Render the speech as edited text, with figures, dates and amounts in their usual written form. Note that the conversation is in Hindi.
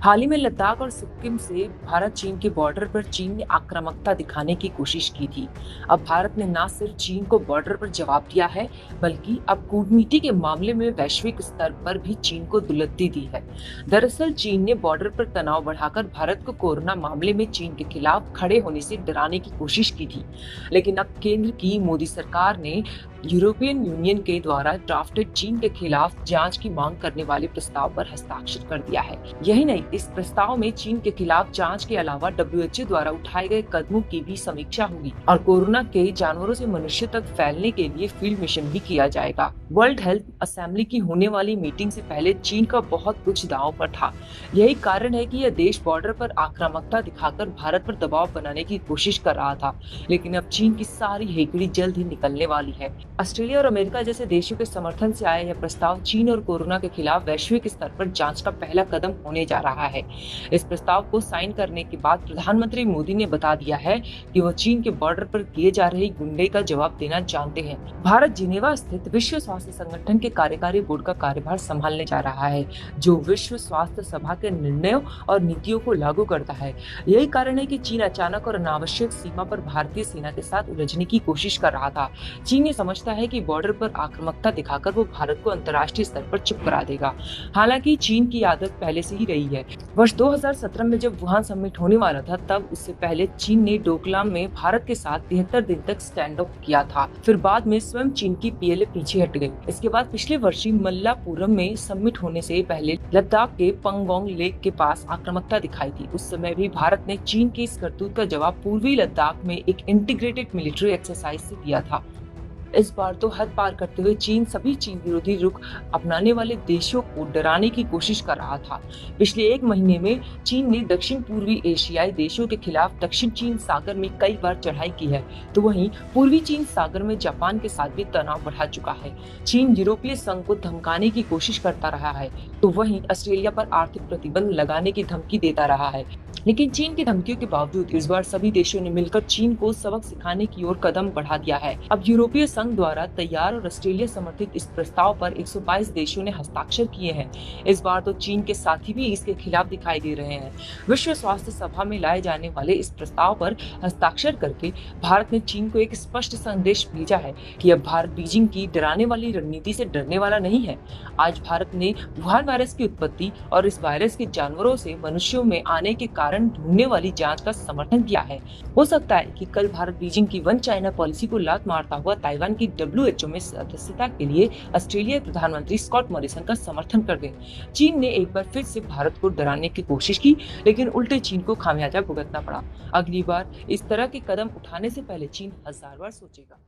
हाल ही में लद्दाख और सिक्किम से भारत चीन के बॉर्डर पर चीन ने आक्रामकता दिखाने की कोशिश की थी। अब भारत ने न सिर्फ चीन को बॉर्डर पर जवाब दिया है, बल्कि अब कूटनीति के मामले में वैश्विक स्तर पर भी चीन को दुलत्ती दी है। दरअसल चीन ने बॉर्डर पर तनाव बढ़ाकर भारत को कोरोना मामले में चीन के खिलाफ खड़े होने से डराने की कोशिश की थी। लेकिन अब केंद्र की मोदी सरकार ने यूरोपियन यूनियन के द्वारा ड्राफ्टेड चीन के खिलाफ जांच की मांग करने वाले प्रस्ताव पर हस्ताक्षर कर दिया है। यही नहीं, इस प्रस्ताव में चीन के खिलाफ जांच के अलावा WHO द्वारा उठाए गए कदमों की भी समीक्षा होगी और कोरोना के जानवरों से मनुष्य तक फैलने के लिए फील्ड मिशन भी किया जाएगा। वर्ल्ड हेल्थ असेंबली की होने वाली मीटिंग से पहले चीन का बहुत कुछ दांव पर था। यही कारण है कि यह देश बॉर्डर पर आक्रामकता दिखाकर भारत पर दबाव बनाने की कोशिश कर रहा था। लेकिन अब चीन की सारी हेकड़ी जल्द ही निकलने वाली है। ऑस्ट्रेलिया और अमेरिका जैसे देशों के समर्थन से आया यह प्रस्ताव चीन और कोरोना के खिलाफ वैश्विक स्तर पर जांच का पहला कदम होने जा रहा है। इस प्रस्ताव को साइन करने के बाद प्रधानमंत्री मोदी ने बता दिया है कि वह चीन के बॉर्डर पर किए जा रहे गुंडे का जवाब देना जानते हैं। भारत जिनेवा स्थित विश्व स्वास्थ्य संगठन के कार्यकारी बोर्ड का कार्यभार संभालने जा रहा है, जो विश्व स्वास्थ्य सभा के निर्णयों और नीतियों को लागू करता है। यही कारण है कि चीन अचानक और अनावश्यक सीमा पर भारतीय सेना के साथ उलझने की कोशिश कर रहा था। चीन ये समझता है कि बॉर्डर पर आक्रामकता दिखाकर वो भारत को अंतर्राष्ट्रीय स्तर पर चुप करा देगा। हालांकि चीन की आदत पहले से ही रही है। वर्ष 2017 में जब वुहान समिट होने वाला था, तब उससे पहले चीन ने डोकलाम में भारत के साथ 73 दिन तक स्टैंड ऑफ किया था। फिर बाद में स्वयं चीन की PLA पीछे हट गई। इसके बाद पिछले वर्ष मल्लापुरम में समिट होने से पहले लद्दाख के पंगोंग लेक के पास आक्रामकता दिखाई थी। उस समय भी भारत ने चीन की इस करतूत का जवाब पूर्वी लद्दाख में एक इंटीग्रेटेड मिलिट्री एक्सरसाइज से दिया था। इस बार तो हद पार करते हुए चीन चीन विरोधी रुख अपनाने वाले देशों को डराने की कोशिश कर रहा था। पिछले एक महीने में चीन ने दक्षिण पूर्वी एशियाई देशों के खिलाफ दक्षिण चीन सागर में कई बार चढ़ाई की है, तो वहीं पूर्वी चीन सागर में जापान के साथ भी तनाव बढ़ा चुका है। चीन यूरोपीय संघ को धमकाने की कोशिश करता रहा है, तो वहीं ऑस्ट्रेलिया पर आर्थिक प्रतिबंध लगाने की धमकी देता रहा है। लेकिन चीन की धमकियों के बावजूद इस बार सभी देशों ने मिलकर चीन को सबक सिखाने की ओर कदम बढ़ा दिया है। अब यूरोपीय संघ द्वारा तैयार और ऑस्ट्रेलिया समर्थित इस प्रस्ताव पर 122 देशों ने हस्ताक्षर किए हैं। इस बार तो चीन के साथी भी इसके खिलाफ दिखाई दे रहे हैं। विश्व स्वास्थ्य सभा में लाए जाने वाले इस प्रस्ताव पर हस्ताक्षर करके भारत ने चीन को एक स्पष्ट संदेश भेजा है कि अब भारत बीजिंग की डराने वाली रणनीति से डरने वाला नहीं है। आज भारत ने वुहान वायरस की उत्पत्ति और इस वायरस के जानवरों से मनुष्यों में आने के कारण ढूंढने वाली जांच का समर्थन किया है। हो सकता है कि कल भारत बीजिंग की वन चाइना पॉलिसी को लात मारता हुआ ताइवान की WHO में सदस्यता के लिए ऑस्ट्रेलिया प्रधानमंत्री स्कॉट मॉरिसन का समर्थन कर दे। चीन ने एक बार फिर से भारत को डराने की कोशिश की, लेकिन उल्टे चीन को खामियाजा भुगतना पड़ा। अगली बार इस तरह के कदम उठाने से पहले चीन 1000 बार सोचेगा।